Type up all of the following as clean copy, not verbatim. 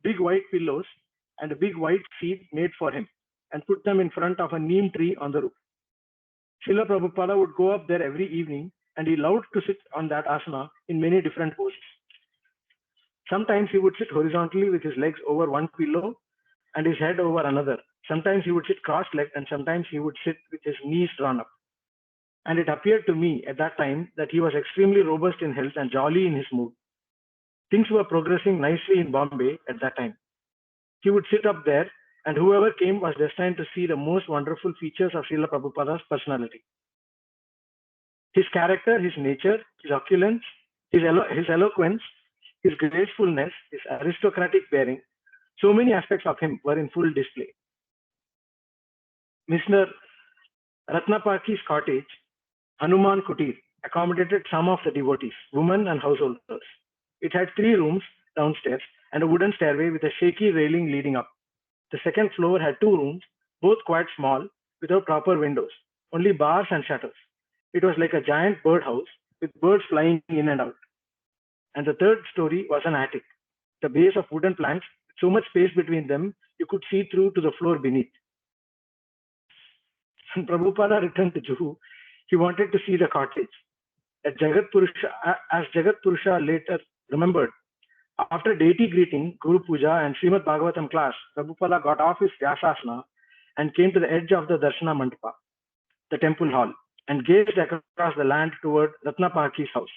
big white pillows and a big white seat made for him, and put them in front of a neem tree on the roof. Srila Prabhupada would go up there every evening, and he loved to sit on that asana in many different poses. Sometimes he would sit horizontally with his legs over one pillow and his head over another. Sometimes he would sit cross-legged, and sometimes he would sit with his knees drawn up. And it appeared to me at that time that he was extremely robust in health and jolly in his mood. Things were progressing nicely in Bombay at that time. He would sit up there, and whoever came was destined to see the most wonderful features of Srila Prabhupada's personality. His character, his nature, his opulence, his eloquence, his gracefulness, his aristocratic bearing, so many aspects of him were in full display. Mr. Ratnapaki's cottage, Hanuman Kutir, accommodated some of the devotees, women and householders. It had 3 rooms downstairs and a wooden stairway with a shaky railing leading up. The second floor had 2 rooms, both quite small, without proper windows, only bars and shutters. It was like a giant birdhouse with birds flying in and out. And the third story was an attic, the base of wooden planks, with so much space between them you could see through to the floor beneath. When Prabhupada returned to Juhu, he wanted to see the cottage. As Jagat Purusha later remembered, after deity greeting, Guru Puja and Srimad Bhagavatam class, Prabhupada got off his Vyasasana and came to the edge of the Darshana Mandapa, the temple hall, and gazed across the land toward Ratnapaki's house.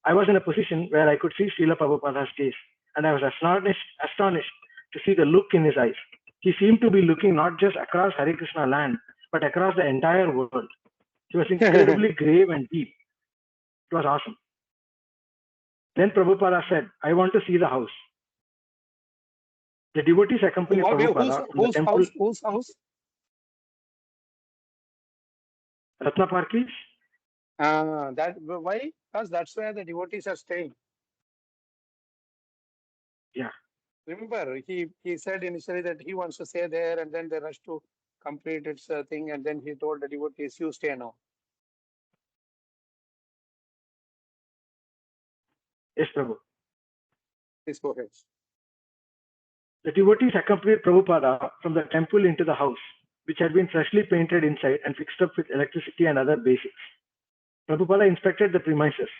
I was in a position where I could see Srila Prabhupada's gaze, and I was astonished to see the look in his eyes. He seemed to be looking not just across Hare Krishna land, but across the entire world. He was incredibly grave and deep. It was awesome. Then Prabhupada said, I want to see the house. The devotees accompanied Prabhupada from the temple. Whose house? Ratnaparki's. Why? Because that's where the devotees are staying. Yeah. Remember, he said initially that he wants to stay there, and then they rushed to complete its thing, and then he told the devotees, you stay now. Yes, Prabhu. Please go ahead. The devotees accompanied Prabhupada from the temple into the house, which had been freshly painted inside and fixed up with electricity and other basics. Prabhupada inspected the premises.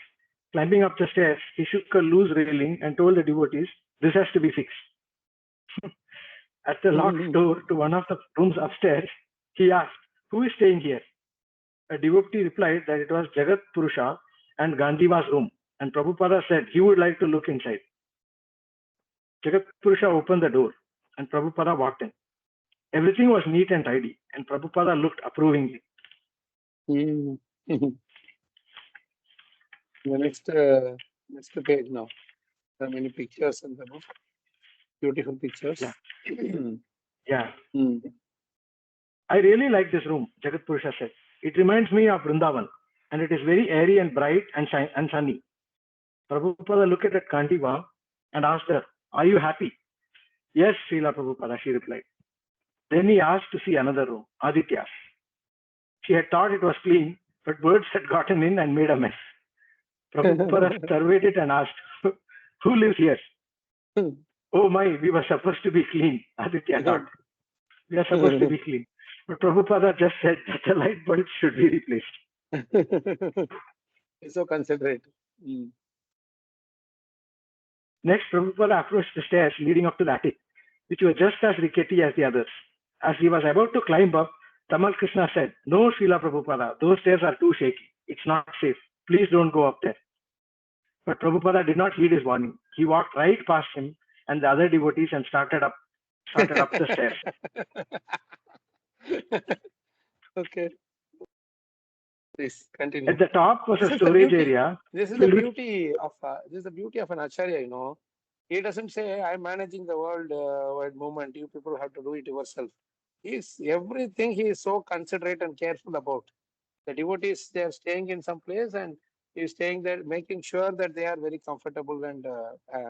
Climbing up the stairs, he shook a loose railing and told the devotees, this has to be fixed. At the locked door to one of the rooms upstairs, he asked, who is staying here? A devotee replied that it was Jagat Purusha and Gandhiva's room, and Prabhupada said he would like to look inside. Jagat Purusha opened the door, and Prabhupada walked in. Everything was neat and tidy, and Prabhupada looked approvingly. The next page now. There are many pictures in the book. Beautiful pictures. Yeah. I really like this room, Jagat Purusha said. It reminds me of Vrindavan, and it is very airy and bright and sunny. Prabhupada looked at Kantiva and asked her, are you happy? Yes, Srila Prabhupada, she replied. Then he asked to see another room, Aditya's. She had thought it was clean, but birds had gotten in and made a mess. Prabhupada surveyed it and asked, who lives here? Oh my, we were supposed to be clean, Aditya thought. We are supposed to be clean. But Prabhupada just said that the light bulbs should be replaced. It's so considerate. Next, Prabhupada approached the stairs leading up to the attic, which were just as rickety as the others. As he was about to climb up, Tamal Krishna said, no, Srila Prabhupada, those stairs are too shaky. It's not safe. Please don't go up there. But Prabhupada did not heed his warning. He walked right past him and the other devotees and started up the stairs. Okay. Please continue. At the top was a storage area. This is the beauty of an acharya, you know. He doesn't say, I'm managing the world movement. You people have to do it yourself. Everything he is so considerate and careful about. The devotees, they are staying in some place and he is staying there, making sure that they are very comfortable and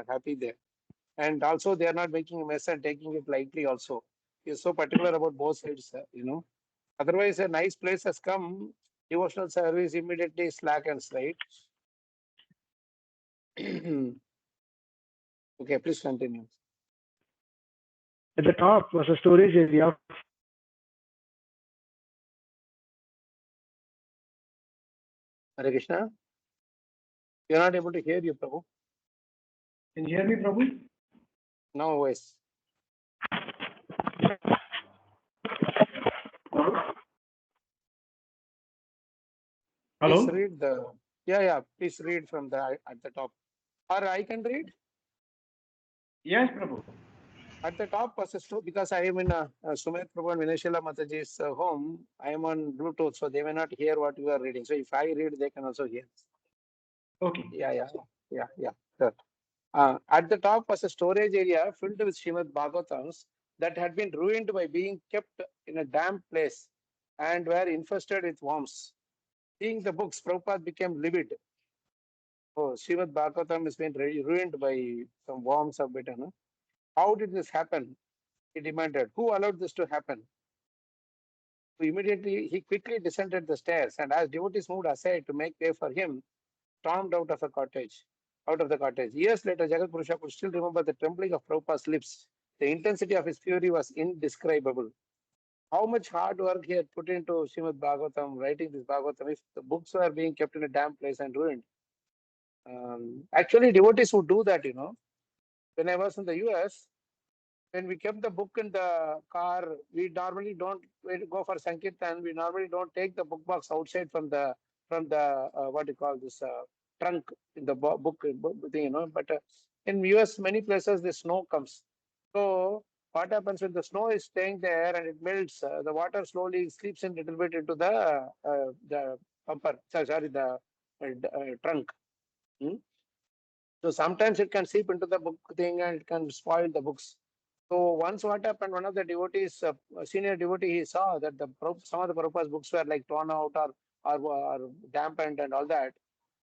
happy there. And also they are not making a mess and taking it lightly also. He is so particular about both sides, you know. Otherwise, a nice place has come, devotional service immediately slackens, right? Okay, please continue. At the top was a storage area. Hare Krishna. You're not able to hear you, Prabhu. Can you hear me, Prabhu? No voice. Please Hello? read the. Yeah. Please read from the at the top. Or I can read. Yes, Prabhu. At the top was a because I am in Sumit Prabhu and Vinashila Mataji's home. I am on Bluetooth, so they may not hear what you are reading. So if I read, they can also hear. Okay. Yeah. Sure. At the top was a storage area filled with Srimad Bhagavatams that had been ruined by being kept in a damp place and were infested with worms. Seeing the books, Prabhupada became livid. Oh, Srimad Bhagavatam has been ruined by some worms of bitten. Huh? How did this happen? He demanded. Who allowed this to happen? So immediately, he quickly descended the stairs, and as devotees moved aside to make way for him, stormed out of the cottage. Years later, Jagat Purusha could still remember the trembling of Prabhupada's lips. The intensity of his fury was indescribable. How much hard work he had put into Srimad Bhagavatam, writing this Bhagavatam, if the books were being kept in a damp place and ruined. Actually, devotees would do that, When I was in the US, when we kept the book in the car, we normally don't go for Sankirtan. We normally don't take the book box outside from the what do you call this trunk in the book thing, But in US, many places the snow comes. So what happens when the snow is staying there and it melts? The water slowly seeps in a little bit into the bumper. Sorry, the trunk. Hmm? So sometimes it can seep into the book thing and it can spoil the books. So once what happened, one of the devotees, a senior devotee, he saw that some of the Prabhupada's books were like torn out or dampened and all that.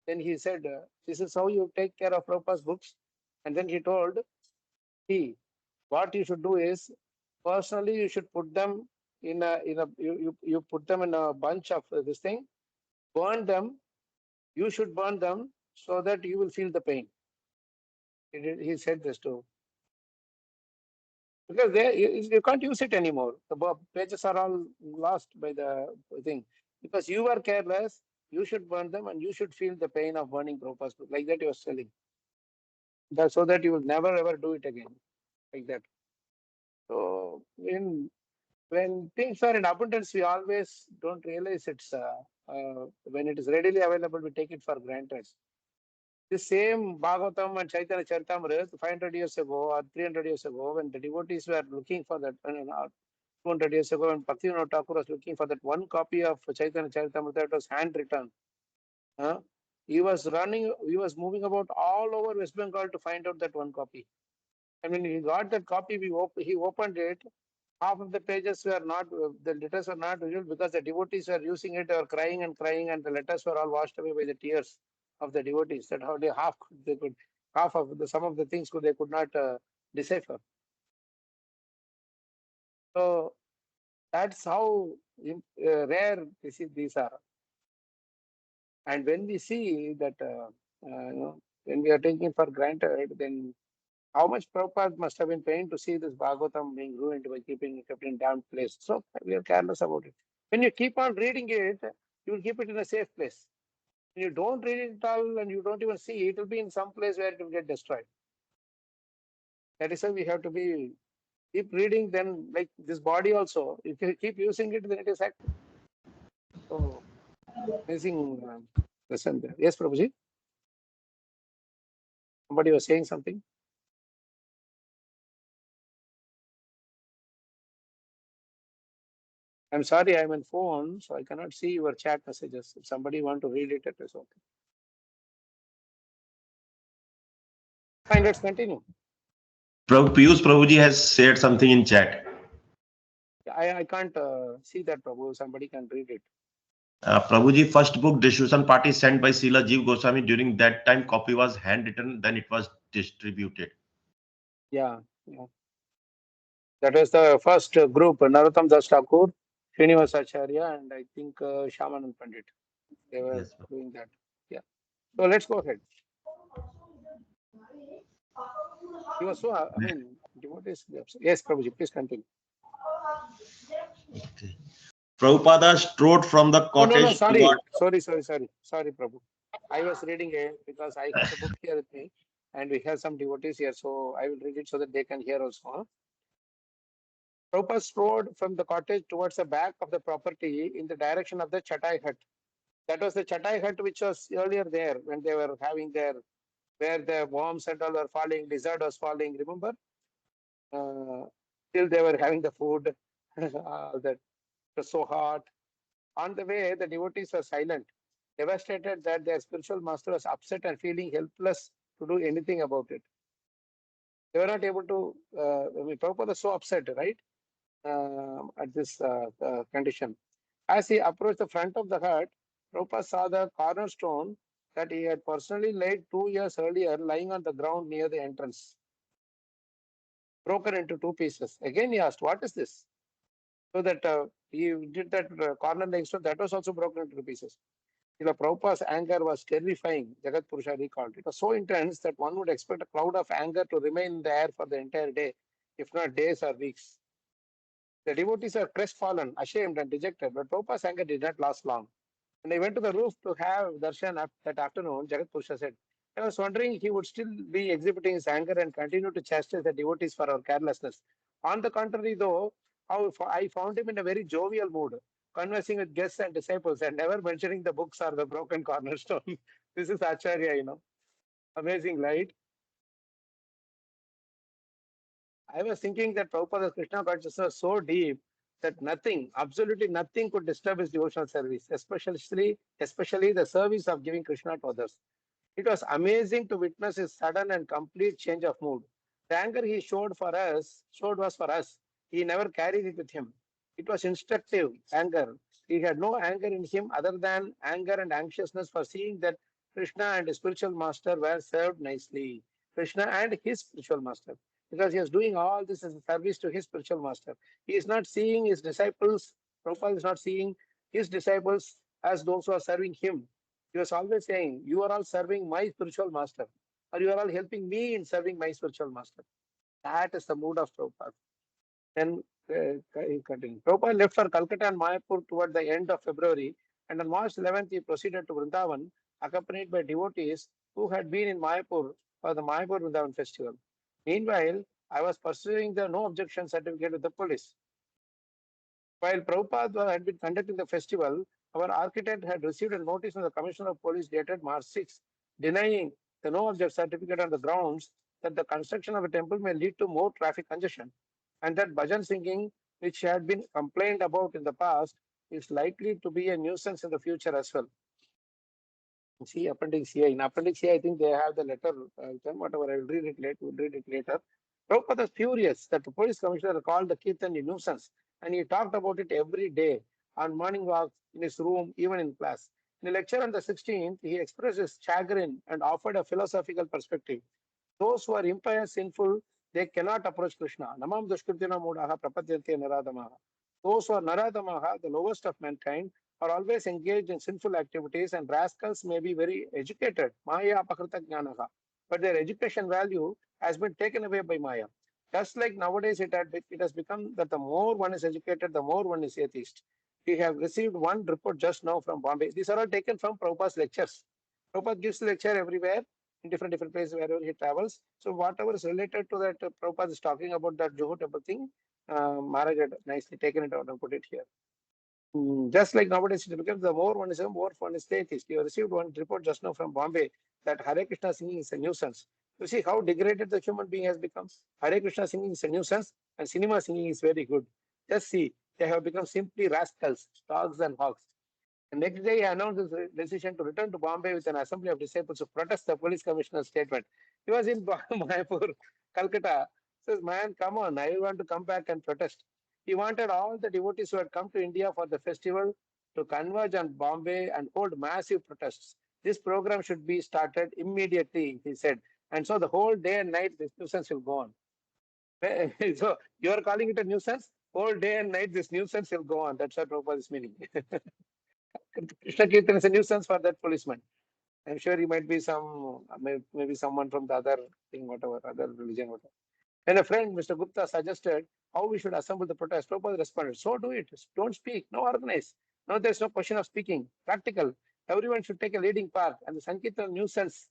Then he said, "This is how you take care of Prabhupada's books." And then he told, "See, what you should do is personally you should put them you put them in a bunch of this thing, burn them. You should burn them so that you will feel the pain." He said this too. Because you can't use it anymore. The pages are all lost by the thing. Because you were careless, you should burn them and you should feel the pain of burning Prabhupada's book. Like that he was telling. So that you will never ever do it again. Like that. So when things are in abundance, we always don't realize it's when it is readily available, we take it for granted. The same Bhagavatam and Chaitanya Charitamrita 500 years ago or 300 years ago, when the devotees were looking for that, 200 years ago, when Bhaktivinoda Thakur was looking for that one copy of Chaitanya Charitamrita that was handwritten, he was moving about all over West Bengal to find out that one copy. And when he got that copy, he opened it. Half of the pages were not, the letters were not real because the devotees were using it, they were crying and crying, and the letters were all washed away by the tears of the devotees. That how they could half of some of the things they could not decipher. So that's how rare these are. And when we see that, when we are taking for granted, then how much Prabhupada must have been paying to see this Bhagavatam being ruined by keeping it kept in damp place. So we are careless about it. When you keep on reading it, you will keep it in a safe place. When you don't read it at all and you don't even see it, will be in some place where it will get destroyed. That is why we have to keep reading. Then, like this body also, if you keep using it, then it is active. So amazing lesson there. Yes, Prabhuji. Somebody was saying something. I'm sorry, I'm on phone, so I cannot see your chat messages. If somebody want to read it, it is okay. Fine, let's continue. Piyush Prabhuji has shared something in chat. I can't see that, Prabhu. Somebody can read it. Prabhuji, first book distribution party sent by Srila Jeev Goswami. During that time, copy was handwritten, then it was distributed. Yeah. That was the first group, Narottam Das Thakur, Srinivas Acharya, and I think Shyamanand Pandit. They were doing that. Yeah. So let's go ahead. He was so, What is the upset? Yes, Prabhuji, please continue. Okay. Prabhupada strode from the Oh, no, cottage sorry, toward. sorry, Prabhu. I was reading it because I have the book here with me, and we have some devotees here, so I will read it so that they can hear also. Huh? Prabhupada strode from the cottage towards the back of the property in the direction of the Chatai hut. That was the Chatai hut which was earlier there when they were having their, where the worms and all were falling, lizard was falling, remember? Till they were having the food, that was so hot. On the way, the devotees were silent, devastated that their spiritual master was upset and feeling helpless to do anything about it. They were not able to, Prabhupada was so upset, right, at this condition. As he approached the front of the hut, Prabhupada saw the cornerstone that he had personally laid 2 years earlier lying on the ground near the entrance, broken into two pieces. Again, he asked, "What is this?" So that he did that corner next to that was also broken into pieces. Prabhupada's anger was terrifying, Jagat Purusha recalled. It was so intense that one would expect a cloud of anger to remain in the air for the entire day, if not days or weeks. The devotees are crestfallen, ashamed, and dejected, but Prabhupada's anger did not last long. When they went to the roof to have darshan that afternoon, Jagat Purusha said, "I was wondering he would still be exhibiting his anger and continue to chastise the devotees for our carelessness. On the contrary, though, I found him in a very jovial mood, conversing with guests and disciples and never mentioning the books or the broken cornerstone." This is Acharya, Amazing, right? I was thinking that Prabhupada's Krishna consciousness was so deep that nothing, absolutely nothing could disturb his devotional service, especially the service of giving Krishna to others. It was amazing to witness his sudden and complete change of mood. The anger he showed was for us. He never carried it with him. It was instructive anger. He had no anger in him other than anger and anxiousness for seeing that Krishna and his spiritual master were served nicely. Krishna and his spiritual master. Because he was doing all this as a service to his spiritual master. He is not seeing his disciples, Prabhupada is not seeing his disciples as those who are serving him. He was always saying, "You are all serving my spiritual master, or you are all helping me in serving my spiritual master." That is the mood of Prabhupada. Then he continued. Prabhupada left for Calcutta and Mayapur toward the end of February, and on March 11th, he proceeded to Vrindavan, accompanied by devotees who had been in Mayapur for the Mayapur Vrindavan festival. Meanwhile, I was pursuing the no objection certificate with the police. While Prabhupada had been conducting the festival, our architect had received a notice from the Commissioner of Police dated March 6, denying the no object certificate on the grounds that the construction of a temple may lead to more traffic congestion, and that bhajan singing, which had been complained about in the past, is likely to be a nuisance in the future as well. See Appendix A. In Appendix A, I think they have the letter. Whatever, I will read it later. We'll read it later. Prabhupada was furious that the police commissioner called the Kirtan a nuisance, and he talked about it every day on morning walks, in his room, even in class. In a lecture on the 16th, he expressed his chagrin and offered a philosophical perspective. Those who are impious, sinful, they cannot approach Krishna. Namam dushkritina mudaha prapadyante naradamaha. Those who are naradamaha, the lowest of mankind, are always engaged in sinful activities, and rascals may be very educated, Maya apakrita jnanaha, but their education value has been taken away by Maya. Just like nowadays it has become that the more one is educated, the more one is atheist. We have received one report just now from Bombay. These are all taken from Prabhupada's lectures. Prabhupada gives lecture everywhere, in different places wherever he travels. So whatever is related to that, Prabhupada is talking about that Juhu temple thing. Maharaj had nicely taken it out and put it here. Just like nowadays, because the more one is a more one is atheist. You received one report just now from Bombay that Hare Krishna singing is a nuisance. You see how degraded the human being has become. Hare Krishna singing is a nuisance, and cinema singing is very good. Just see, they have become simply rascals, dogs and hogs. The next day, he announced his decision to return to Bombay with an assembly of disciples to protest the police commissioner's statement. He was in Mayapur, Calcutta. Says, "Man, come on, I want to come back and protest." He wanted all the devotees who had come to India for the festival to converge on Bombay and hold massive protests. This program should be started immediately, he said. And so the whole day and night, this nuisance will go on. So you are calling it a nuisance? Whole day and night, this nuisance will go on. That's what Prabhupada is meaning. Krishna Kirtan is a nuisance for that policeman. I'm sure he might be maybe someone from the other thing, whatever, other religion, whatever. When a friend, Mr. Gupta, suggested how we should assemble the protest, Prabhupada responded, so do it. Don't speak. No organize. No, there's no question of speaking. Practical. Everyone should take a leading part. And the Sankirtan nuisance.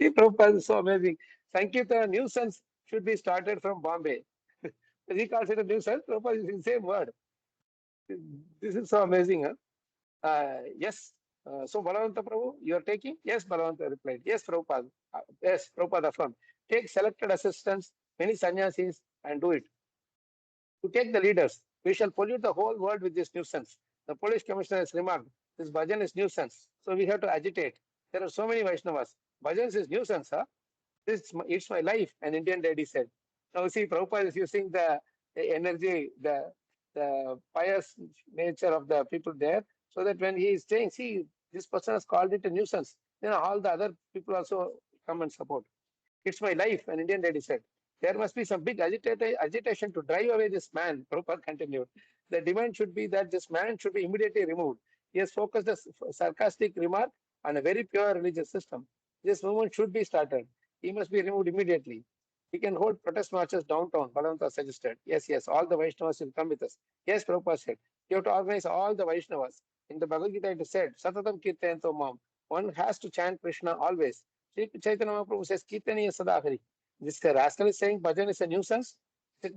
See, Prabhupada is so amazing. Sankirtan nuisance should be started from Bombay. He calls it a nuisance. Prabhupada is using the same word. This is so amazing. Huh? Yes. So, Balavanta Prabhu, you are taking? Yes, Balavanta replied. Yes, Prabhupada. Yes, Prabhupada affirmed. Take selected assistants, many sannyasis, and do it. To take the leaders, we shall pollute the whole world with this nuisance. The police commissioner has remarked, this bhajan is nuisance. So we have to agitate. There are so many Vaishnavas. Bhajans is nuisance, huh? It's my life, an Indian lady said. Now see, Prabhupada is using the energy, the pious nature of the people there, so that when he is saying, see, this person has called it a nuisance, then all the other people also come and support. It's my life, an Indian lady said. There must be some big agitation to drive away this man, Prabhupada continued. The demand should be that this man should be immediately removed. He has focused a sarcastic remark on a very pure religious system. This movement should be started. He must be removed immediately. We can hold protest marches downtown, Balavanta suggested. Yes, yes, all the Vaishnavas will come with us. Yes, Prabhupada said. You have to organize all the Vaishnavas. In the Bhagavad Gita, it is said, Satatam Kirtayanto Mam. One has to chant Krishna always. Sri Chaitanya Mahaprabhu says, Kirtaniya Sadahari. This rascal is saying bhajan is a nuisance. Is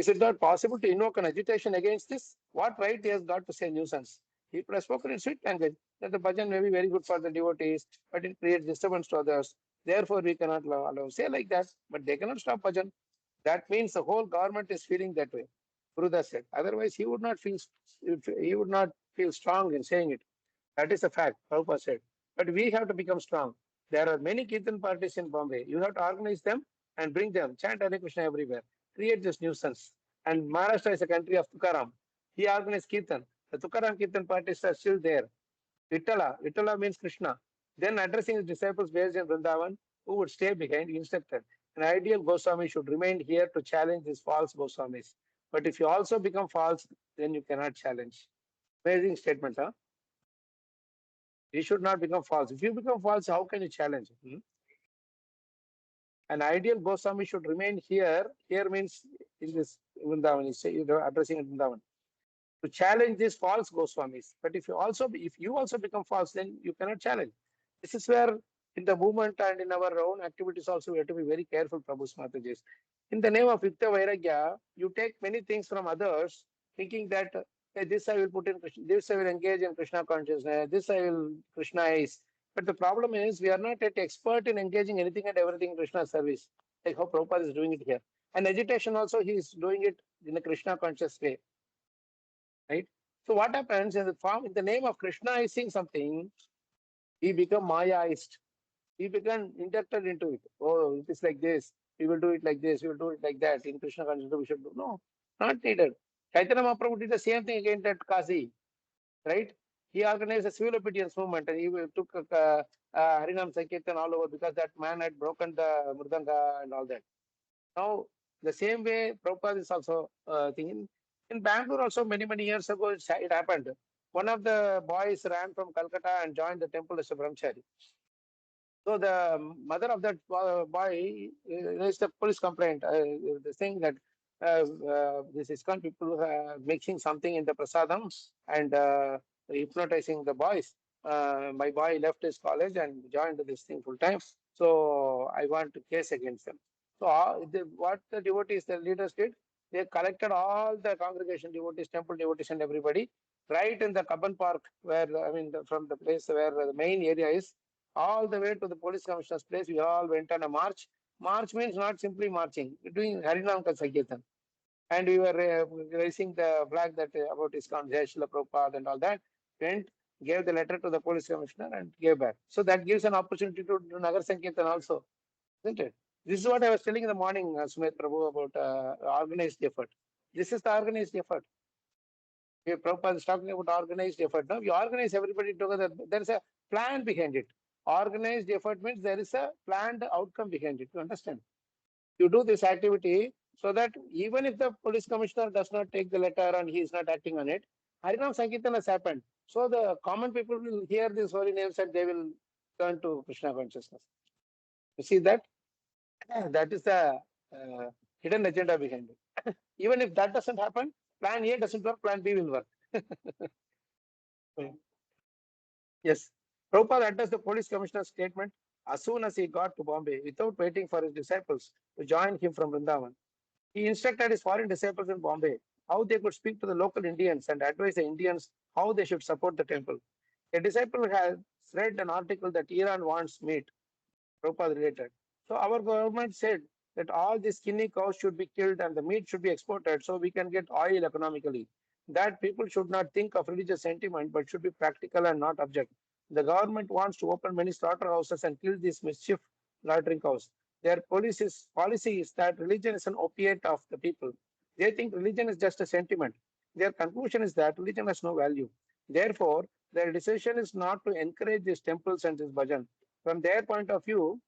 it not possible to invoke an agitation against this? What right he has got to say nuisance? He could have spoken in sweet language that the bhajan may be very good for the devotees, but it creates disturbance to others. Therefore, we cannot allow. Say like that, but they cannot stop bhajan. That means the whole government is feeling that way. Gurudas said. Otherwise, he would not feel strong in saying it. That is a fact, Prabhupada said. But we have to become strong. There are many Kirtan parties in Bombay. You have to organize them and bring them. Chant Hare Krishna everywhere. Create this nuisance. And Maharashtra is a country of Tukaram. He organized Kirtan. The Tukaram Kirtan parties are still there. Vittala means Krishna. Then addressing his disciples based in Vrindavan, who would stay behind, he instructed. An ideal Goswami should remain here to challenge these false Goswamis. But if you also become false, then you cannot challenge. Amazing statement, huh? You should not become false. If you become false, how can you challenge? An ideal Goswami should remain here. Here means in this Vrindavan, you're addressing Vrindavan. To challenge these false Goswamis. But if you also become false, then you cannot challenge. This is where in the movement and in our own activities also we have to be very careful, Prabhu's Mataji. In the name of Yukta Vairagya, you take many things from others, thinking that hey, this I will put in Krishna, this I will engage in Krishna consciousness, this I will Krishnaize. But the problem is we are not yet expert in engaging anything and everything in Krishna service, like how Prabhupada is doing it here. And agitation also, he is doing it in a Krishna conscious way. Right? So what happens in the name of Krishnaizing something, he become Mayaized. He become inducted into it. Oh, it is like this. We will do it like this. We will do it like that. In Krishna consciousness, we should do. No, not needed. Chaitanya Mahaprabhu did the same thing again at Kashi, right? He organized a civil obedience movement and he took Harinam Sankirtan all over because that man had broken the Mridanga and all that. Now, the same way Prabhupada is also thinking. In Bangalore also many years ago, it happened. One of the boys ran from Calcutta and joined the temple as a brahmachari. So the mother of that boy raised a police complaint, saying that this ISKCON people mixing something in the prasadam and hypnotizing the boys. My boy left his college and joined this thing full time. So I want to case against them. So what the devotees, the leaders did, they collected all the congregation devotees, temple devotees and everybody, right in the Kabban Park, where, from the place where the main area is, all the way to the police commissioner's place. We all went on a march. March means not simply marching, we're doing Harinam Sankirtan. And we were raising the flag that about ISKCON, Jai Srila Prabhupada and all that. Went, gave the letter to the police commissioner and gave back. So that gives an opportunity to do Nagar Sankirtan also, isn't it? This is what I was telling in the morning, Sumit Prabhu, about organized effort. This is the organized effort. Prabhupada is talking about organized effort. Now, we organize everybody together. There is a plan behind it. Organized effort means there is a planned outcome behind it. You understand? You do this activity so that even if the police commissioner does not take the letter and he is not acting on it, Harinam Sankirtan has happened. So the common people will hear these holy names and they will turn to Krishna consciousness. You see that? That is the hidden agenda behind it. Even if that doesn't happen, plan A doesn't work, plan B will work. Yes. Prabhupada addressed the police commissioner's statement as soon as he got to Bombay without waiting for his disciples to join him from Vrindavan. He instructed his foreign disciples in Bombay how they could speak to the local Indians and advise the Indians how they should support the temple. A disciple had read an article that Iran wants meat, Prabhupada related. So our government said that all the skinny cows should be killed and the meat should be exported so we can get oil economically. That people should not think of religious sentiment but should be practical and not object. The government wants to open many slaughterhouses and kill these mischief slaughtering cows. Their policy is that religion is an opiate of the people. They think religion is just a sentiment. Their conclusion is that religion has no value. Therefore, their decision is not to encourage these temples and this bhajan. From their point of view,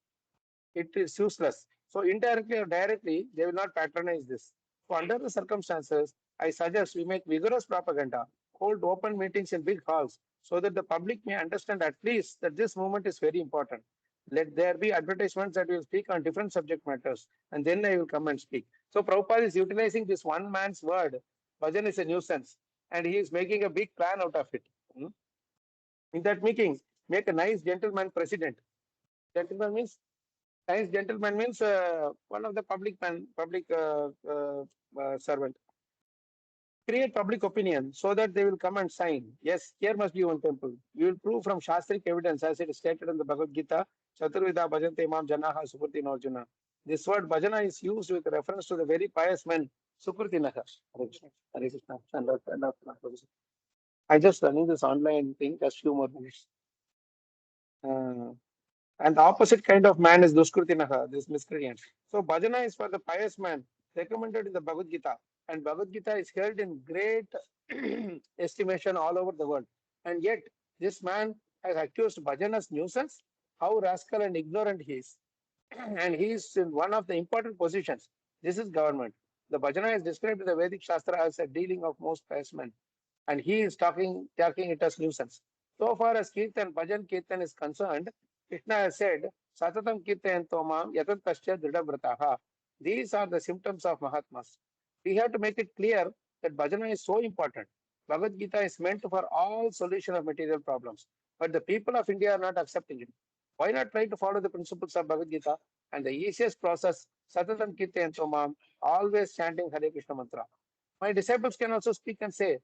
it is useless. So indirectly or directly, they will not patronize this. So under the circumstances, I suggest we make vigorous propaganda, hold open meetings in big halls, so that the public may understand at least that this movement is very important. Let there be advertisements that will speak on different subject matters, and then I will come and speak. So Prabhupada is utilizing this one man's word, bhajan is a nuisance, and he is making a big plan out of it. In that meeting, make a nice gentleman president. Gentleman means Nice gentleman means one of the public servant. Create public opinion so that they will come and sign. Yes, here must be one temple. You will prove from Shastric evidence as it is stated in the Bhagavad Gita, Chaturvida Bhajante Mam Janaha Sukriti Arjuna. This word bhajana is used with reference to the very pious men, Sukriti Naha. Hare Krishna. I just running this online thing, just few more minutes. And the opposite kind of man is Duskritinaha, this miscreant. So bhajana is for the pious man, recommended in the Bhagavad Gita. And Bhagavad Gita is held in great estimation all over the world. And yet, this man has accused bhajan as nuisance. How rascal and ignorant he is. And he is in one of the important positions. This is government. The bhajana is described in the Vedic Shastra as a dealing of most pious men. And he is taking it as nuisance. So far as Kirtan, Bhajan Kirtan is concerned, Krishna has said, Satatam Kirtayanto Mam Yatat Pascha Dridavrataha. These are the symptoms of Mahatmas. We have to make it clear that bhajana is so important. Bhagavad Gita is meant for all solution of material problems. But the people of India are not accepting it. Why not try to follow the principles of Bhagavad Gita? And the easiest process, Satatam Kirtayanto Mam, always chanting Hare Krishna mantra. My disciples can also speak and say,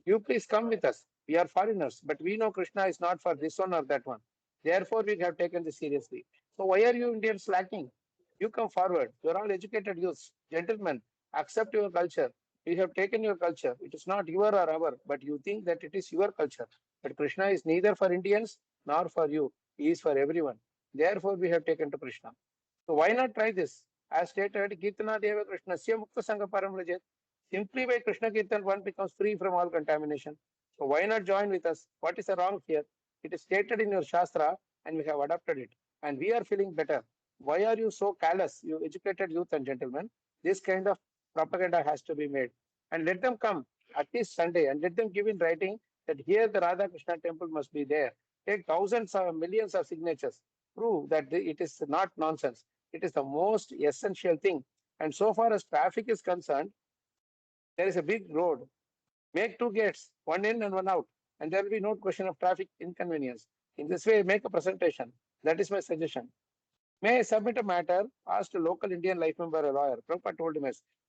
you please come with us. We are foreigners, but we know Krishna is not for this one or that one. Therefore, we have taken this seriously. So why are you Indians lacking? You come forward. You are all educated youths, gentlemen. Accept your culture. We have taken your culture. It is not your or our, but you think that it is your culture. But Krishna is neither for Indians nor for you. He is for everyone. Therefore, we have taken to Krishna. So why not try this? As stated, Kirtana Deva Krishnasya Mukta Sangha Param Rajat. Simply by Krishna Kirtan, one becomes free from all contamination. So why not join with us? What is the wrong here? It is stated in your Shastra and we have adopted it. And we are feeling better. Why are you so callous, you educated youth and gentlemen? This kind of propaganda has to be made. And let them come at least Sunday and let them give in writing that here the Radha Krishna temple must be there. Take thousands or millions of signatures. Prove that it is not nonsense. It is the most essential thing. And so far as traffic is concerned, there is a big road. Make two gates, one in and one out, and there will be no question of traffic inconvenience. In this way, make a presentation. That is my suggestion. May I submit a matter? Asked a local Indian life member, a lawyer. Prabhupada told him,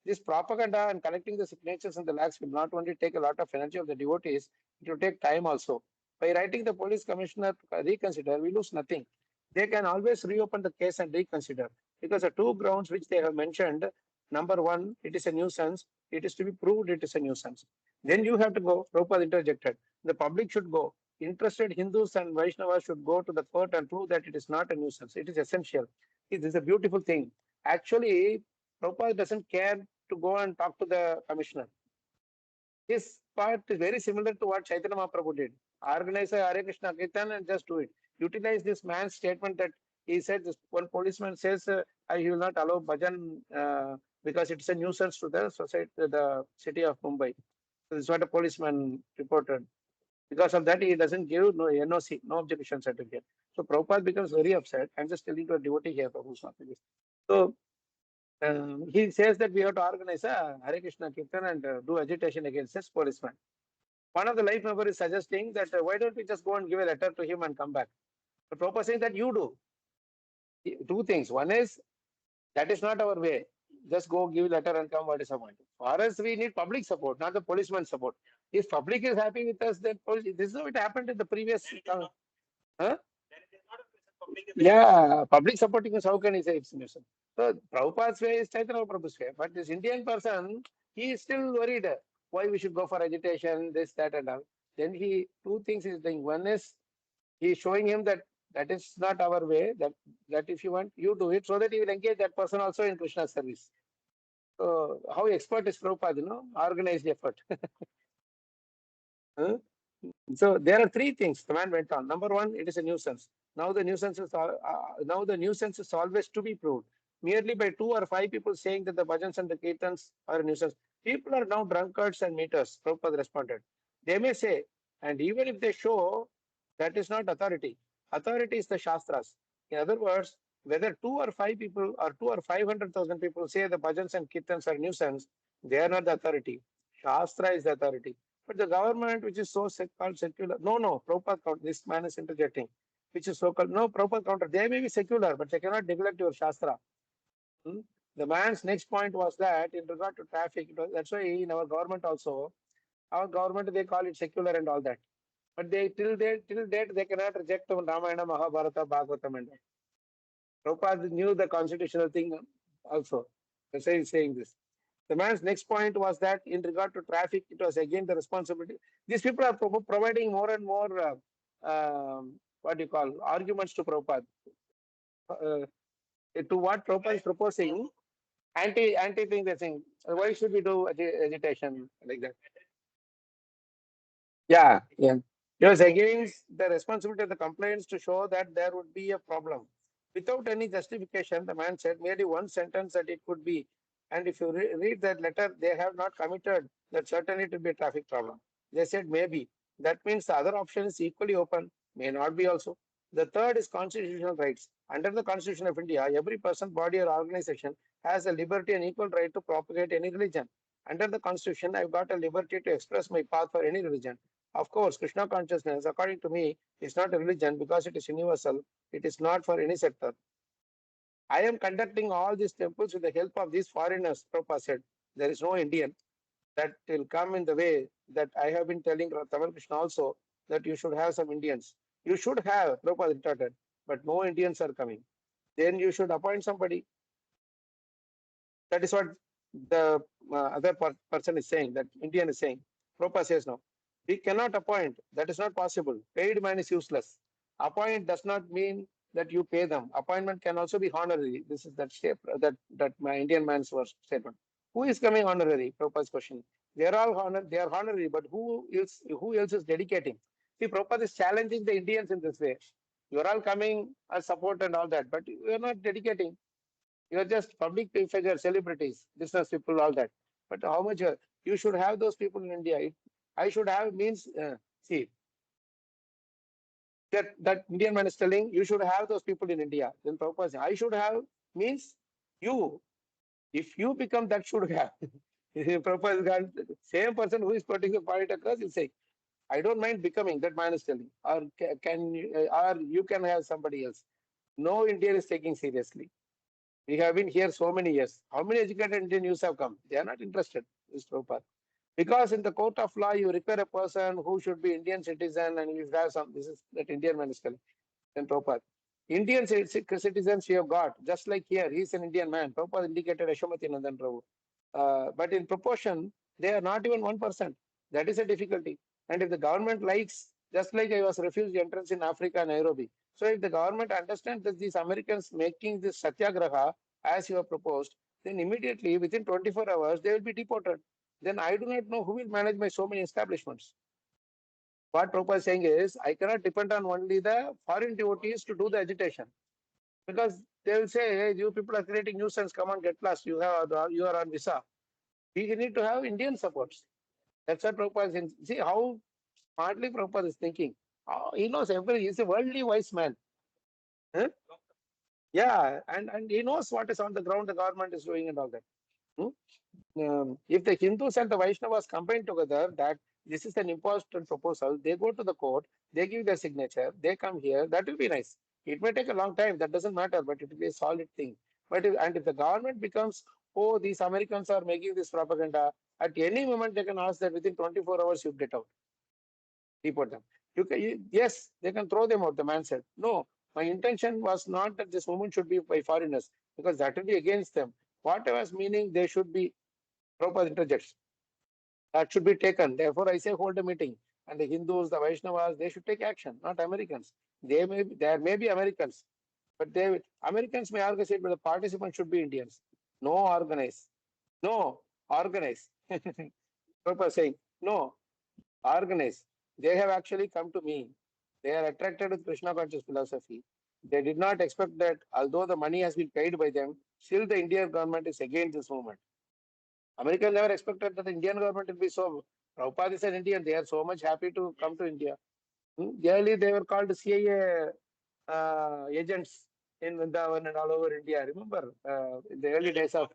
this propaganda and collecting the signatures and the lakhs will not only take a lot of energy of the devotees, it will take time also. By writing the police commissioner to reconsider, we lose nothing. They can always reopen the case and reconsider because the two grounds which they have mentioned, number one, it is a nuisance. It is to be proved it is a nuisance. Then you have to go, Prabhupada interjected. The public should go. Interested Hindus and Vaishnavas should go to the court and prove that it is not a nuisance. It is essential. This is a beautiful thing. Actually, Prabhupada doesn't care to go and talk to the commissioner. This part is very similar to what Chaitanya Mahaprabhu did. Organize a Hare Krishna Kirtan and just do it. Utilize this man's statement that he said, this one policeman says, he will not allow bhajan because it's a nuisance to the society, the city of Mumbai. So this is what a policeman reported. Because of that, he doesn't give no NOC, no objection certificate. So Prabhupada becomes very upset. I'm just telling to a devotee here, Prabhu's not this. So he says that we have to organize a Hare Krishna Kirtan and do agitation against this policeman. One of the life members is suggesting that why don't we just go and give a letter to him and come back? The Prabhupada saying that you do. Two things. One is that is not our way. Just go give letter and come. What is the point? For us, we need public support, not the policeman support. If public is happy with us, then this is how it happened in the previous. Huh? Yeah, public supporting is how can he say it's innocent? So Prabhupada's way is Chaitanya Prabhu's way. But this Indian person, he is still worried why we should go for agitation, this, that, and all. Then he two things is doing. One is he is showing him that that is not our way, that if you want, you do it, so that he will engage that person also in Krishna's service. So how expert is Prabhupada, organized effort. Huh? So there are three things the man went on. Number one, it is a nuisance. Now the nuisance is always to be proved. Merely by 2 or 5 people saying that the bhajans and the kirtans are a nuisance. People are now drunkards and meters. Prabhupada responded. They may say, and even if they show, that is not authority. Authority is the Shastras. In other words, whether 2 or 5 people or 2 or 500,000 people say the bhajans and kirtans are nuisance, they are not the authority. Shastra is the authority. But the government, which is so called secular, no, Prabhupada counter, this man is interjecting, which is so called, no, Prabhupada counter, they may be secular, but they cannot neglect your Shastra. The man's next point was that in regard to traffic, that's why in our government also, they call it secular and all that. But they till date they cannot reject Ramayana, Mahabharata, Bhagavatam and all. Prabhupada knew the constitutional thing also. That's why he's saying this. The man's next point was that in regard to traffic, it was again the responsibility. These people are providing more and more, what do you call, arguments to Prabhupada. To what Prabhupada is proposing, anti thing they're saying. Why should we do agitation like that? Yeah. It was against the responsibility of the complaints to show that there would be a problem. Without any justification, the man said merely one sentence that it could be. And if you read that letter, they have not committed that certainly it will be a traffic problem. They said maybe. That means the other option is equally open, may not be also. The third is constitutional rights. Under the Constitution of India, every person, body, or organization has a liberty and equal right to propagate any religion. Under the Constitution, I've got a liberty to express my path for any religion. Of course, Krishna consciousness, according to me, is not a religion because it is universal. It is not for any sector. I am conducting all these temples with the help of these foreigners, Prabhupada said. There is no Indian that will come in the way that I have been telling Tamal Krishna also that you should have some Indians. You should have, Prabhupada retorted, but no Indians are coming. Then you should appoint somebody. That is what the other person is saying, that Indian is saying. Prabhupada says no. We cannot appoint. That is not possible. Paid man is useless. Appoint does not mean that you pay them. Appointment can also be honorary. This is that step, that my Indian man's statement. Who is coming honorary? Prabhupada's question. They are honorary, but who else is dedicating? See, Prabhupada is challenging the Indians in this way. You are all coming as support and all that, but you are not dedicating. You are just public figures, celebrities, business people, all that. But how much you should have those people in India? I should have means, see, that Indian man is telling you should have those people in India. Then Prabhupada says, I should have means you. If you become that should have. Prabhupada is same person who is putting the point across is saying, I don't mind becoming, that man is telling. Or you can have somebody else. No Indian is taking seriously. We have been here so many years. How many educated Indian youths have come? They are not interested, Mr. Prabhupada. Because in the court of law, you require a person who should be Indian citizen and you should have some, this is that Indian man is telling. Then Prabhupada. Indian citizens you have got, just like here, he is an Indian man. Prabhupada indicated Ashwamati Nandan Prabhu. But in proportion, they are not even 1%. That is a difficulty. And if the government likes, just like I was refused entrance in Africa, Nairobi. So if the government understands that these Americans making this satyagraha as you have proposed, then immediately within 24 hours, they will be deported. Then I do not know who will manage my so many establishments. What Prabhupada is saying is, I cannot depend on only the foreign devotees to do the agitation. Because they will say, hey, you people are creating nuisance, come on, get lost, you are on visa. We need to have Indian supports. That's what Prabhupada is saying. See how smartly Prabhupada is thinking. He knows he's a worldly wise man. Huh? Yeah, and he knows what is on the ground the government is doing and all that. If the Hindus and the Vaishnavas combine together, that this is an important proposal, they go to the court, they give their signature, they come here, that will be nice. It may take a long time, that doesn't matter, but it will be a solid thing. And if the government becomes, oh, these Americans are making this propaganda, at any moment they can ask that within 24 hours you get out, deport them. Yes, they can throw them out, the man said. No, my intention was not that this woman should be by foreigners, because that will be against them. What I was meaning, they should be. Prabhupada interjects. That should be taken. Therefore, I say hold a meeting. And the Hindus, the Vaishnavas, they should take action, not Americans. There may be Americans, but Americans may organize it, but the participants should be Indians. No organize. No, organize. Prabhupada saying, no, organize. They have actually come to me. They are attracted with Krishna conscious philosophy. They did not expect that, although the money has been paid by them, still the Indian government is against this movement. America never expected that the Indian government will be so. Prabhupada is an Indian. They are so much happy to come to India. Early they were called CIA agents in Vrindavan and all over India. Remember in the early days of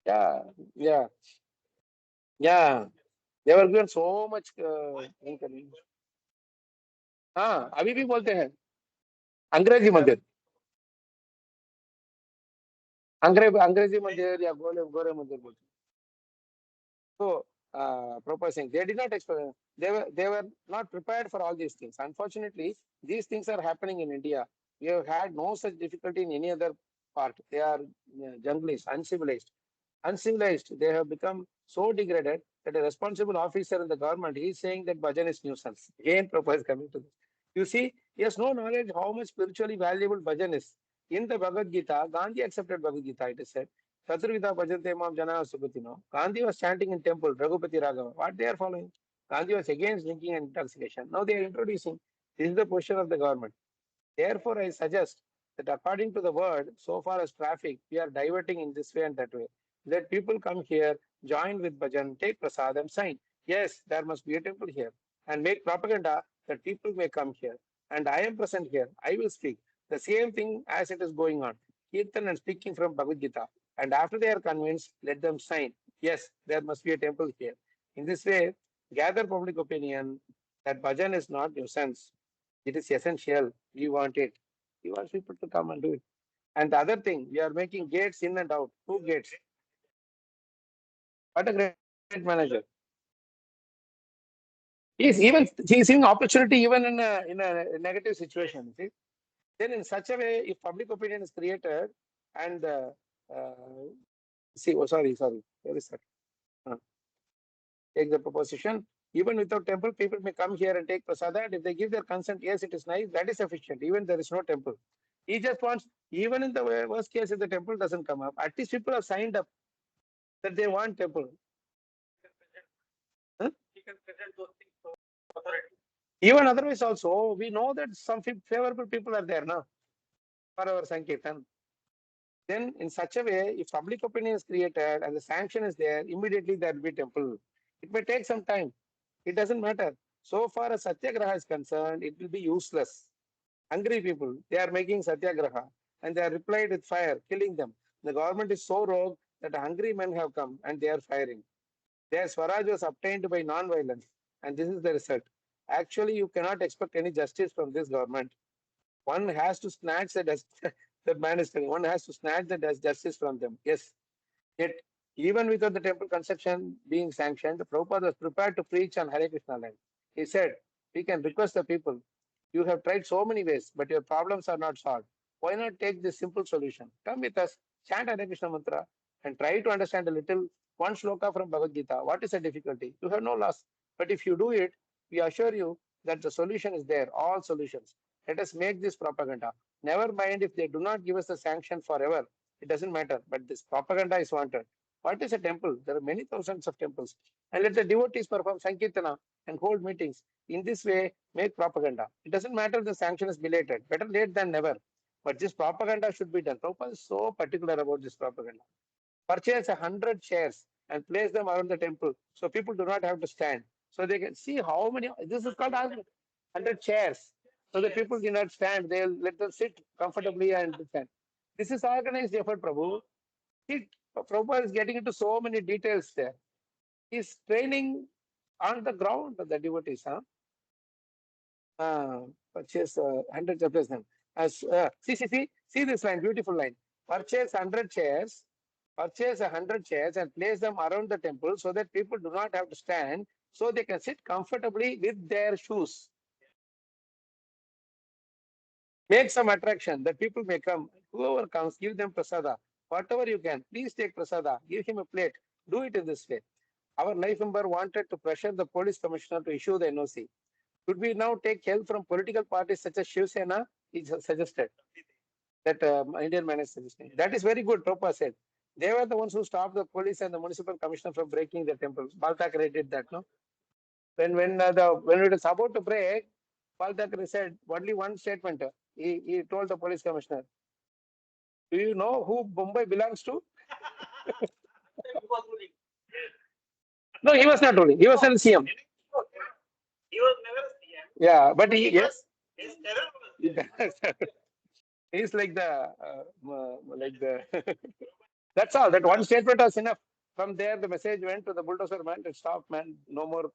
yeah, yeah, yeah. They were given so much inconvenience. हाँ अभी भी बोलते हैं अंग्रेजी मंदिर अंग्रेजी मंदिर या गोरे गोरे मंदिर बोलते हैं. So, proposing they did not expect, they were not prepared for all these things. Unfortunately, these things are happening in India. We have had no such difficulty in any other part. They are junglists, uncivilized. They have become so degraded that a responsible officer in the government is saying that bhajan is nuisance. Again, Prabhupada is coming to this. You see, he has no knowledge how much spiritually valuable bhajan is. In the Bhagavad Gita, Gandhi accepted Bhagavad Gita. It is said, Chaturvida bhajante mam jana sukhatino. Gandhi was chanting in temple, Raghupati Raghava. What they are following? Gandhi was against drinking and intoxication. Now they are introducing. This is the position of the government. Therefore, I suggest that according to the word, so far as traffic, we are diverting in this way and that way. Let people come here, join with bhajan, take prasad and sign. Yes, there must be a temple here. And make propaganda that people may come here. And I am present here. I will speak. The same thing as it is going on. Kirtan and speaking from Bhagavad Gita. And after they are convinced, let them sign. Yes, there must be a temple here. In this way, gather public opinion that bhajan is not nuisance. It is essential. We want it. We want people to come and do it. And the other thing, we are making gates in and out. Two gates. What a great manager. He's seeing opportunity even in a negative situation. See? Then in such a way, if public opinion is created and sorry. Where is that? Take the proposition. Even without temple, people may come here and take prasada. And if they give their consent, yes, it is nice. That is sufficient. Even there is no temple. He just wants, even in the worst case, if the temple doesn't come up, at least people have signed up that they want temple. Huh? He can present those things to authority. Even otherwise also, we know that some favorable people are there now for our Sankirtan. Then in such a way, if public opinion is created and the sanction is there, immediately there will be temple. It may take some time. It doesn't matter. So far as Satyagraha is concerned, it will be useless. Hungry people, they are making Satyagraha and they are replied with fire, killing them. The government is so rogue that hungry men have come and they are firing. Their Swaraj was obtained by non-violence, and this is the result. Actually, you cannot expect any justice from this government. One has to snatch the man is telling, one has to snatch the justice from them. Yes. Yet, even without the temple construction being sanctioned, the Prabhupada was prepared to preach on Hare Krishna land. He said, we can request the people. You have tried so many ways, but your problems are not solved. Why not take this simple solution? Come with us, chant Hare Krishna mantra, and try to understand a little one shloka from Bhagavad Gita. What is the difficulty? You have no loss. But if you do it, we assure you that the solution is there, all solutions. Let us make this propaganda. Never mind if they do not give us the sanction forever. It doesn't matter. But this propaganda is wanted. What is a temple? There are many thousands of temples. And let the devotees perform Sankirtana and hold meetings. In this way, make propaganda. It doesn't matter if the sanction is belated. Better late than never. But this propaganda should be done. Prabhupada is so particular about this propaganda. Purchase 100 chairs and place them around the temple so people do not have to stand. So they can see how many. This is called 100 chairs. So the people did not stand. They'll let them sit comfortably and stand. This is organized effort, Prabhu. See, Prabhupada is getting into so many details there. He's training on the ground the devotees, huh? Purchase 100 chairs. See this line, beautiful line. Purchase 100 chairs, purchase 100 chairs and place them around the temple so that people do not have to stand, so they can sit comfortably with their shoes. Make some attraction that people may come. Whoever comes, give them prasada. Whatever you can, please take prasada. Give him a plate. Do it in this way. Our life member wanted to pressure the police commissioner to issue the NOC. Could we now take help from political parties such as Shiv Sena? He suggested that Indian man is suggesting. That is very good, Prabhupada said. They were the ones who stopped the police and the municipal commissioner from breaking the temples. Bal Thackeray did that, no? When it was about to break, Bal Thackeray said only one statement. He told the police commissioner, "Do you know who Mumbai belongs to?" No, he was not ruling. He was not CM. He was never CM. Yeah, but yes. His terror was He's like that's all. That one statement was enough. From there, the message went to the bulldozer man to stop, man. No more.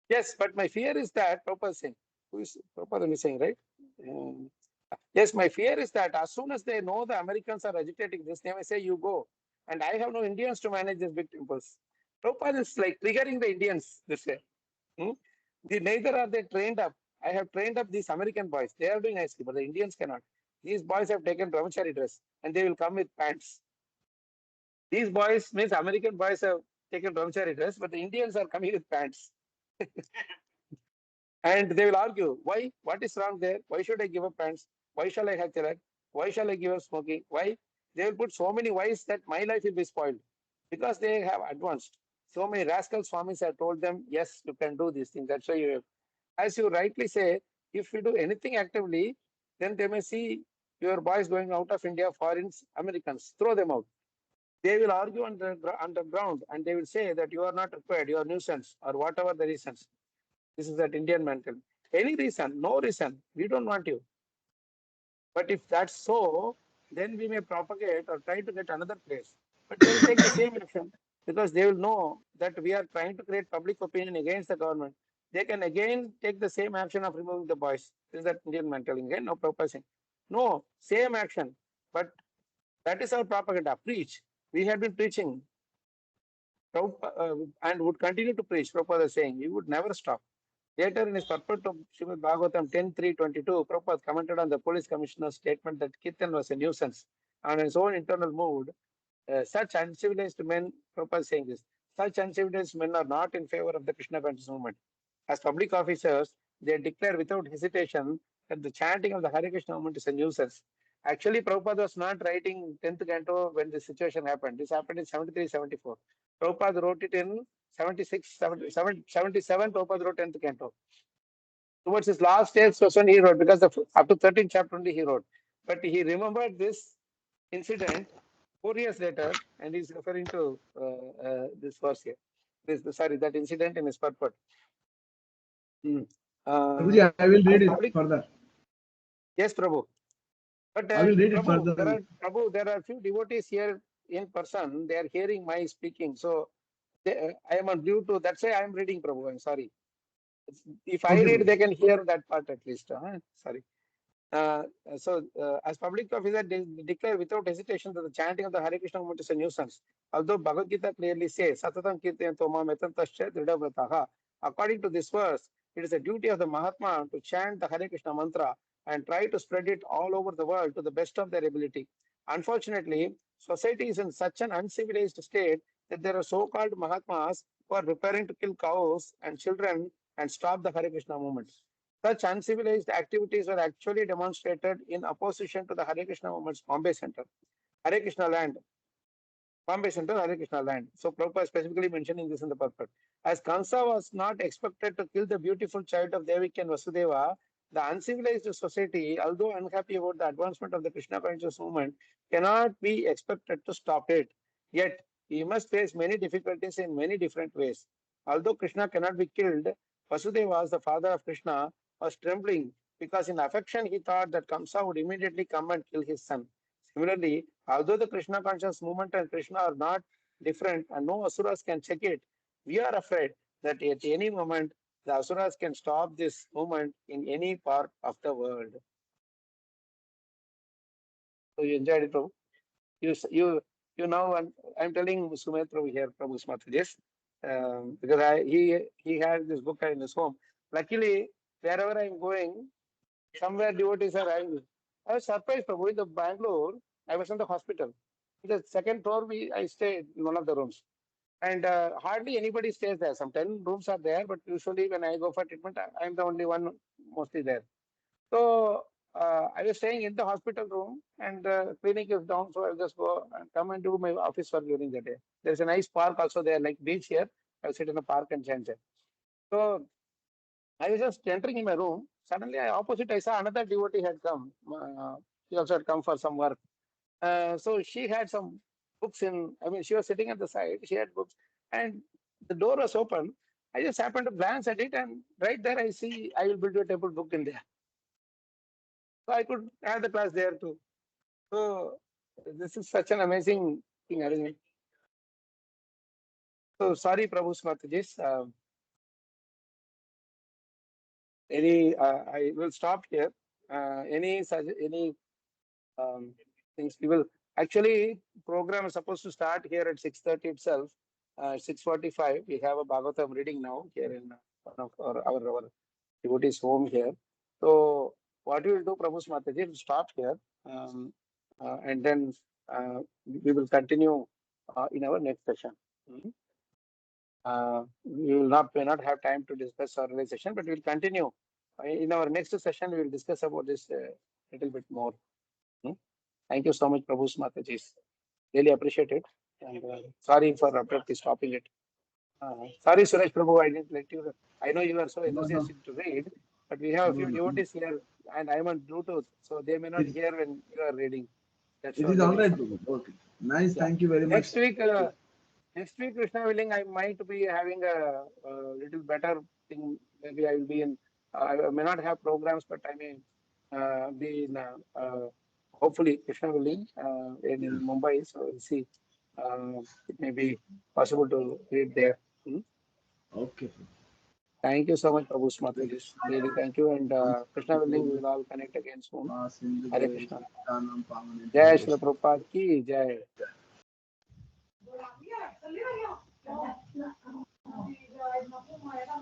Yes, but my fear is that Prabhupada is saying, who is Prabhupada is saying, right? Yes, my fear is that as soon as they know the Americans are agitating this, they may say, you go. And I have no Indians to manage these big temples. Prabhupada is like triggering the Indians this way. Neither are they trained up. I have trained up these American boys. They are doing nicely, but the Indians cannot. These boys have taken brahmachari dress and they will come with pants. These boys means American boys have taken brahmachari dress, but the Indians are coming with pants. And they will argue, why? What is wrong there? Why should I give up pants? Why shall I have tilak? Why shall I give up smoking? Why? They will put so many whys that my life will be spoiled because they have advanced. So many rascal swamis have told them, yes, you can do these things. That's why you have. As you rightly say, if you do anything actively, then they may see your boys going out of India, foreigners, Americans, throw them out. They will argue on the ground and they will say that you are not required, you are nuisance or whatever the reasons. This is that Indian mentality. Any reason, no reason, we don't want you. But if that's so, then we may propagate or try to get another place. But they will take the same action because they will know that we are trying to create public opinion against the government. They can again take the same action of removing the boys. This is that Indian mentality. Again, no proposing. No, same action. But that is our propaganda. Preach. We have been preaching and would continue to preach. Prabhupada is saying, we would never stop. Later in his purport of Srimad Bhagavatam 10.3.22, Prabhupada commented on the police commissioner's statement that Kirtan was a nuisance. On his own internal mood, such uncivilized men, Prabhupada is saying this, such uncivilized men are not in favor of the Krishna conscious movement. As public officers, they declare without hesitation that the chanting of the Hare Krishna movement is a nuisance. Actually, Prabhupada was not writing 10th canto when this situation happened. This happened in 73-74. Prabhupada wrote it in 77, Prabhupada wrote 10th canto. Towards his last stage was when he wrote, because up to 13th chapter only he wrote. But he remembered this incident 4 years later, and he's referring to this verse here. That incident in his purport. Prabhuji, I will read it further. Yes, Prabhu. But I will read it further. There are few devotees here in person. They are hearing my speaking. So I am on Bluetooth. That's why I am reading, Prabhu. I'm sorry. If I read, they can hear that part at least. Sorry. As public officer, they declare without hesitation that the chanting of the Hare Krishna movement is a nuisance. Although Bhagavad Gita clearly says, Satatam Kirtayanto Mam Etantascha Dridhavrataha. According to this verse, it is a duty of the Mahatma to chant the Hare Krishna mantra and try to spread it all over the world to the best of their ability. Unfortunately, society is in such an uncivilized state that there are so-called Mahatmas who are preparing to kill cows and children and stop the Hare Krishna movement. Such uncivilized activities were actually demonstrated in opposition to the Hare Krishna movement's Bombay Center, Hare Krishna land. Bombay Center, Hare Krishna land. So Prabhupada specifically mentioning this in the purport. As Kamsa was not expected to kill the beautiful child of Devaki and Vasudeva, the uncivilized society, although unhappy about the advancement of the Krishna conscious movement, cannot be expected to stop it. Yet, he must face many difficulties in many different ways. Although Krishna cannot be killed, Vasudeva, as the father of Krishna, was trembling because in affection he thought that Kamsa would immediately come and kill his son. Similarly, although the Krishna conscious movement and Krishna are not different and no asuras can check it, we are afraid that at any moment the asuras can stop this movement in any part of the world. So you enjoyed it, Prabhu? You know, and I'm telling Sumit Prabhu here, Prabhu Smarthajas, because he had this book in his home. Luckily, wherever I'm going, somewhere devotees are having. I was surprised, Prabhu, in the Bangalore. I was in the hospital. In the second floor, I stayed in one of the rooms, and hardly anybody stays there. Some 10 rooms are there, but usually when I go for treatment, I'm the only one mostly there. So I was staying in the hospital room, and the clinic is down, so I'll just go and come and do my office work during the day. There's a nice park also there, like beach here. I'll sit in the park and chant there. So I was just entering in my room. Suddenly, opposite, I saw another devotee had come. She also had come for some work. So she had some books in, I mean, she was sitting at the side. She had books, and the door was open. I just happened to glance at it, and right there, I see I will build a temple book in there. So I could have the class there too. So this is such an amazing thing, arrangement. So sorry, Prabhu Smartajis. I will stop here. Any things we will actually program is supposed to start here at 6:30 itself. 6:45 we have a Bhagavatam reading now here in one of our devotees home here. So what we will do, Prabhu Mataji, will stop here, and then we will continue in our next session. We may not have time to discuss our realization, but we will continue in our next session. We will discuss about this a little bit more. Thank you so much, Prabhu Mataji. Really appreciate it. And sorry for abruptly stopping it. Sorry, Suresh Prabhu, I didn't let you. I know you are so enthusiastic to read, but we have a few devotees here, and I'm on Bluetooth, so they may not hear when you are reading. That's It all. is all right. Okay. Nice. Yeah. Thank you very much. Next week, Krishna willing, I might be having a little better thing. Maybe I will be in. I may not have programs, but I may be in. Hopefully, Krishna willing, in Mumbai. So we'll see. It may be possible to read there. Okay. Thank you so much, Prabhu Smartajis. Really, thank you. And Krishna willing, we will all connect again soon. Hare Krishna. Jai Shri Prabhupada ki Jai.